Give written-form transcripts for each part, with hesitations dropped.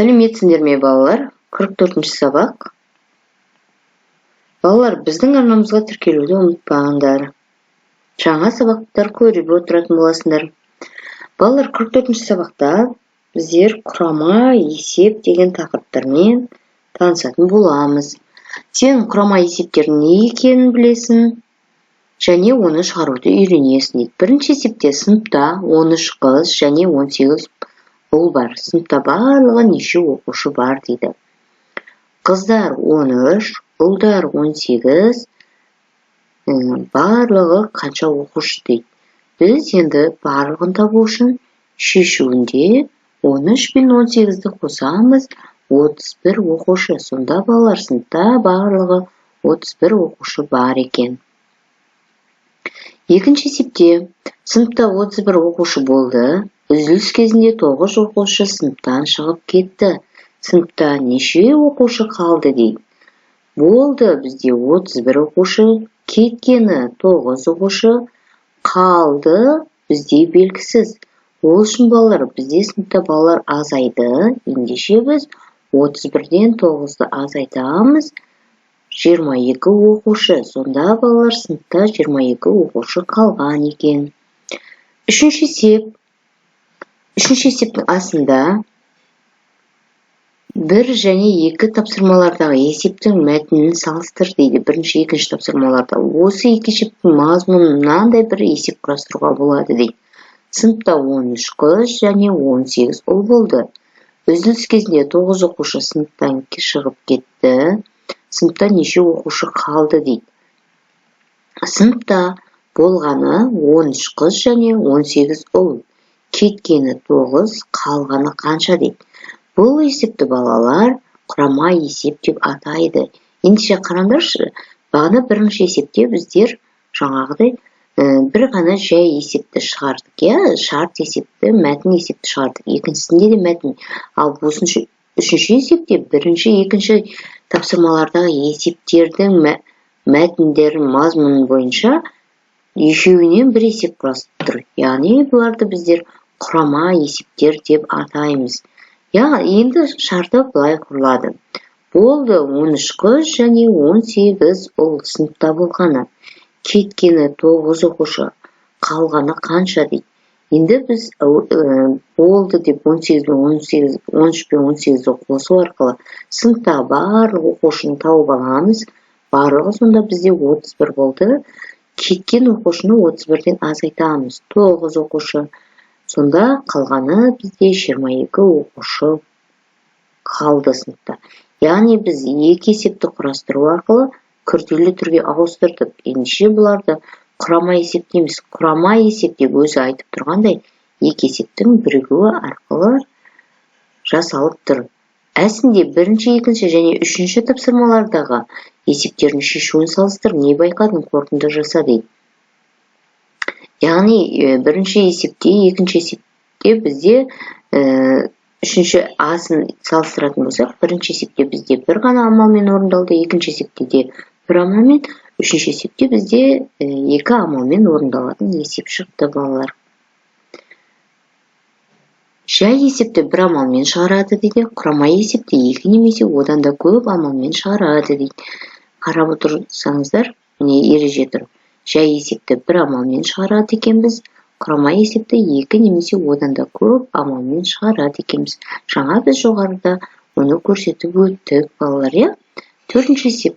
Сәлеметсіңдер ме балалар? 44-ші сабақ. Балалар, біздің арнамызға тіркелуді ұмытпаңдар. Жаңа сабақтар көріп отыратын боласыңдар. Балалар, 44-ші сабақта біздер құрама есеп деген тақырыптармен танысатын боламыз. Сен құрама есептердің не екенін білесің, және оны шығаруды үйренесің. Бірінші есепте сыныпта 13 қыз және 18 ұл бар. Сыныпта барлығы неше оқушы бар дейді. Қыздар 13, ұлдар 18, барлығы қанша оқушы дейді. Біз енді барлығын табу үшін шешуінде 13 пен 18-ді қосамыз, 31 оқушы. Сонда балалар сыныпта барлығы 31 оқушы бар екен. Екінші есепте сыныпта 31 оқушы болды. Үзіліс кезінде 9 оқушы сыныптан шығып кетті. Сыныпта неше оқушы қалды дейді. Болды, бізде 31 оқушы кеткені, 9 оқушы қалды, бізде белгісіз. Ол үшін балалар, бізде сыныпта балалар азайды. Ендеше біз 31-ден 9-ды азайтамыз. 22 оқушы. Сонда балалар сыныпта 22 оқушы қалған екен. Үшінші есеп. Үшінші есептің астында 1 және 2 тапсырмалардағы есептің мәтінін салыстыр дейді. Бірінші, екінші тапсырмаларда осы екі есептің мазмұнын мынандай бір есеп құрастыруға болады дейді. Сыныпта 13 қыз және 18 ұл болды. Үзіліс кезінде 9 оқушы сыныптан шығып кетті. Сыныпта неше оқушы қалды дейді. Сыныпта болғаны 13 қыз және 18 ұл. Кеткені 9, қалғаны қанша дейді. Бұл есепті балалар құрама есеп деп атайды. Ендеше қараңдаршы, бағана бірінші есепте біздер жаңағыдай бір ғана жай есепті шығардық, шарт есепті, мәтін есепті шығардық. Екіншісінде де мәтін. Ал үшінші есепте бірінші, екінші тапсырмалардағы есептердің мәтіндерін мазмұны бойынша екеуінен бір есеп құрастырып тұр. Яғни бұларды біздер құрама есептер деп атаймыз. Енді шарты былай құрылады. Болды 13 қыз және 18 ұл сыныпта болғаны. Кеткені 9 оқушы. Қалғаны қанша дейді. Енді біз болды деп 13 пен 18-ді қосу арқылы сыныпта барлық оқушыны тауып аламыз. Барлығы сонда бізде 31 болды. Кеткен оқушыны 31-ден азайтамыз. 9 оқушы. Сонда қалғаны бізде 22 оқушы қалды сыныпта. Яғни біз екі есепті құрастыру арқылы күрделі түрге ауыстырдық. Ендеше бұларды құрама есеп дейміз. Құрама есеп деп өзі айтып тұрғандай, екі есептің бірігуі арқылы жасалып тұр. Әсінде бірінші, екінші және үшінші тапсырмалардағы есептердің шешуін салыстыр, не байқадың, қорытынды жаса дейді. Яғни бірінші есепте, екінші есепте бізде үшінші асын салыстыратын болсақ, бірінші есепте бізде бір ғана амалмен орындалды, екінші есепте де бір амалмен, үшінші есепте бізде екі амалмен орындалатын есеп шықты балалар. Жай есепті бір амалмен шығарады дейді, құрама есепті екі немесе одан да көп амалмен шығарады дейді. Қарап отырсаңыздар, міне ереже тұр. Жай есепті бір амалмен шығарады екенбіз, құрама есепті екі немесе одан да көп амалмен шығарады екенбіз. Жаңа біз жоғарыда оны көрсетіп өттік балалар. Төртінші есеп.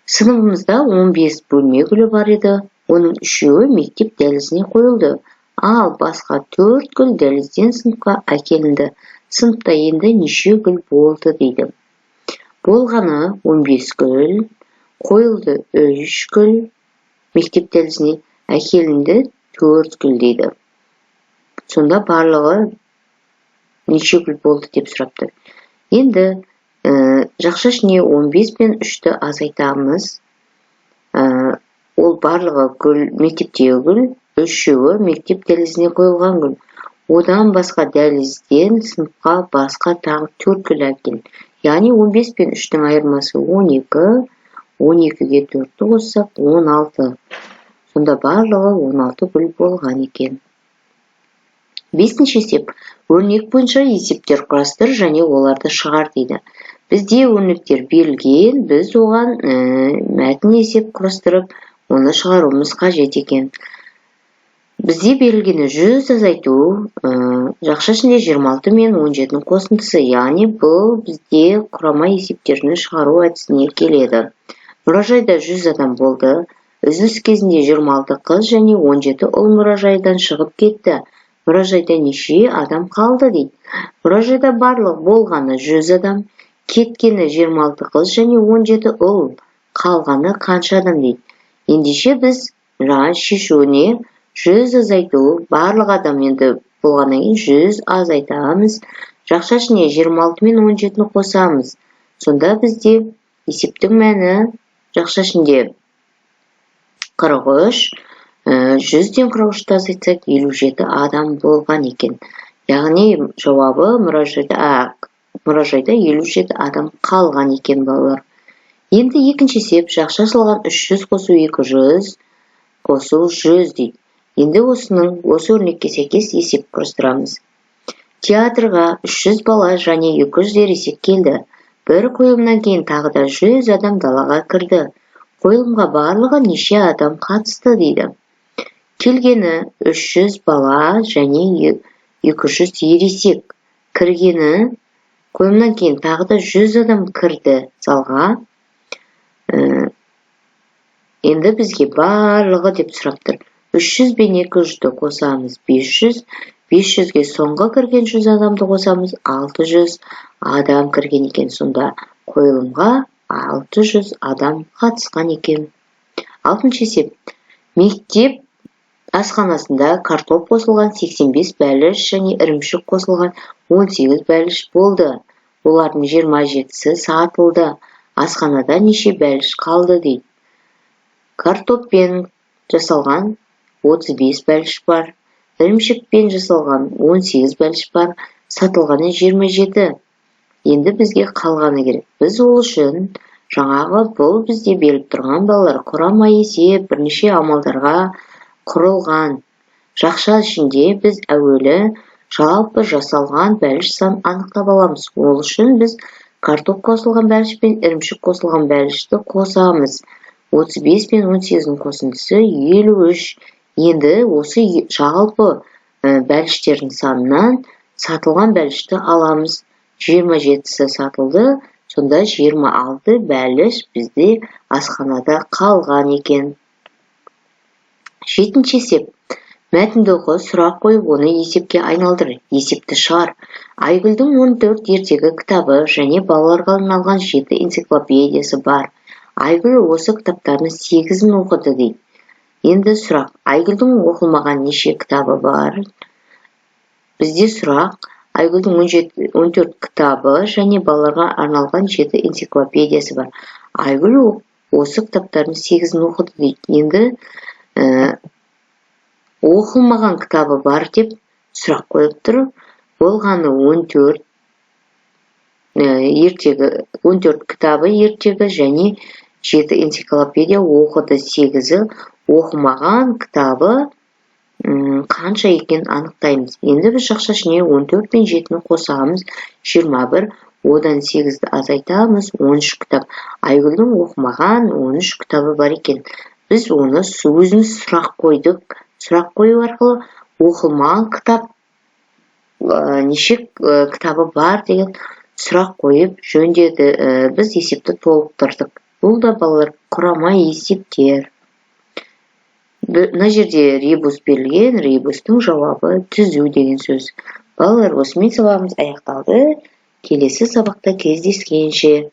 Сыныбымызда 15 бөлме гүлі бар еді, оның үшеуі мектеп дәлізіне қойылды. Ал басқа 4 гүл дәлізден сыныпқа әкелінді. Сыныпта енді неше гүл болды дейді. Болғаны 15 гүл, қойылды 3 гүл, мектеп дәлізіне әкелінді 4 гүл дейді. Сонда барлығы неше гүл болды деп сұрапты. Енді жақша ішіне 15 пен 3-ті азайтамыз. Ол барлығы гүл, мектептегі гүл, үшеуі мектеп дәлізіне қойылған гүл. Одан басқа дәлізден сыныпқа басқа тағы 4 гүл әкелін. Яғни 15 пен 3-тің айырмасы 12, 12-ге 4-ті қоссақ 16. Сонда барлығы 16 гүл болған екен. Бесінші есеп. Өрнек бойынша есептер құрастыр және оларды шығар дейді. Бізде өрнектер берілген, біз оған мәтін есеп құрастырып, оны шығаруымыз қажет екен. Бізде берілгені 100 азайту, жақша ішінде 26 мен 17-ның қосындысы, яғни бұл бізде құрама есептерін шығару әдісіне келеді. Мұражайда 100 адам болды. Үзіліс кезінде 26 қыз және 17 ұл мұражайдан шығып кетті. Мұражайда неше адам қалды дейді. Мұражайда барлық болғаны 100 адам, кеткені 26 қыз және 17 ұл, қалғаны қанша адам дейді. Ендеше біз шешуіне 100 азайту, барлық адам енді болғаннан кейін 100 азайтамыз, жақша ішіне 26 мен 17-ні қосамыз. Сонда бізде есептің мәні жақша ішінде 43, 100-ден 43-ті азайтсақ 57 адам болған екен. Яғни жауабы мұражайда 57 адам қалған екен балалар. Енді екінші есеп, жақша ашылған 300 қосу 200 қосу 100 дейді. Енді осы өрнекке сәйкес есеп құрастырамыз. Театрға 300 бала және 200 ересек келді. Бір қойылымнан кейін тағы да 100 адам далаға кірді. Қойылымға барлығы неше адам қатысты дейді. Келгені 300 бала және 200 ересек. Кіргені, қойылымнан кейін тағы да 100 адам кірді залға. Енді бізге барлығы деп сұрап тұр. 300 бен 200-ді қосамыз 500, 500-ге соңғы кірген 100 адамды қосамыз 600 адам кірген екен. Сонда қойылымға 600 адам қатысқан екен. Алтыншы есеп. Мектеп асханасында картоп қосылған 85 бәліш және ірімшік қосылған 18 бәліш болды. Олардың 27-сі сатылды. Асханада неше бәліш қалды дейді. Картоппен жасалған 35 бәліш бар. Ірімшікпен жасалған 18 бәліш бар. Сатылғаны 27. Енді бізге қалғаны керек. Біз ол үшін жаңағы бұл бізде беріліп тұрған балалар құрама есеп бірнеше амалдарға құрылған. Жақша ішінде біз әуелі жалпы жасалған бәліш сан анықтап аламыз. Ол үшін біз картоп қосылған бәліш пен ірімшік қосылған бәлішті қосамыз. 35 пен 18-ның қосындысы 53. Енді осы жалпы бәліштердің санынан сатылған бәлішті аламыз. 27-сі сатылды, сонда 26 бәліш бізде асханада қалған екен. Жетінші есеп. Мәтінді оқы, сұрақ қойып, оны есепке айналдыр. Есепті шығар. Айгүлдің 14 ертегі кітабы және балаларға арналған 7 энциклопедиясы бар. Айгүл осы кітаптардың 8-ін оқыды дейді. Енді сұрақ. Айгүлдің оқылмаған неше кітабы бар? Бізде сұрақ. Айгүлдің 14 кітабы және балаларға арналған 7 энциклопедиясы бар. Айгүл осы кітаптардың 8-ін оқыды дейді. Енді оқылмаған кітабы бар деп сұрақ қойып тұр. Болғаны 14 кітабы ертегі және 7 энциклопедия оқыды, 8-і оқымаған кітабы қанша екен анықтаймыз. Енді біз жақша ішіне 14 пен 7-ні қосамыз, 21, одан 8-ді азайтамыз, 13 кітап. Айгүлдің оқымаған 13 кітабы бар екен. Біз оны өзіміз сұрақ қойдық. Сұрақ қою арқылы оқылмаған кітап неше кітабы бар деген сұрақ қойып жөндеді. Біз есепті толықтырдық. Бұл да балалар құрама есептер. Мына жерде ребус берілген, ребустың жауабы түзу деген сөз. Балалар, осымен сабағымыз аяқталды. Келесі сабақта кездескенше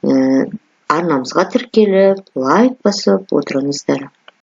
арнамызға тіркеліп, лайк басып отырыңыздар.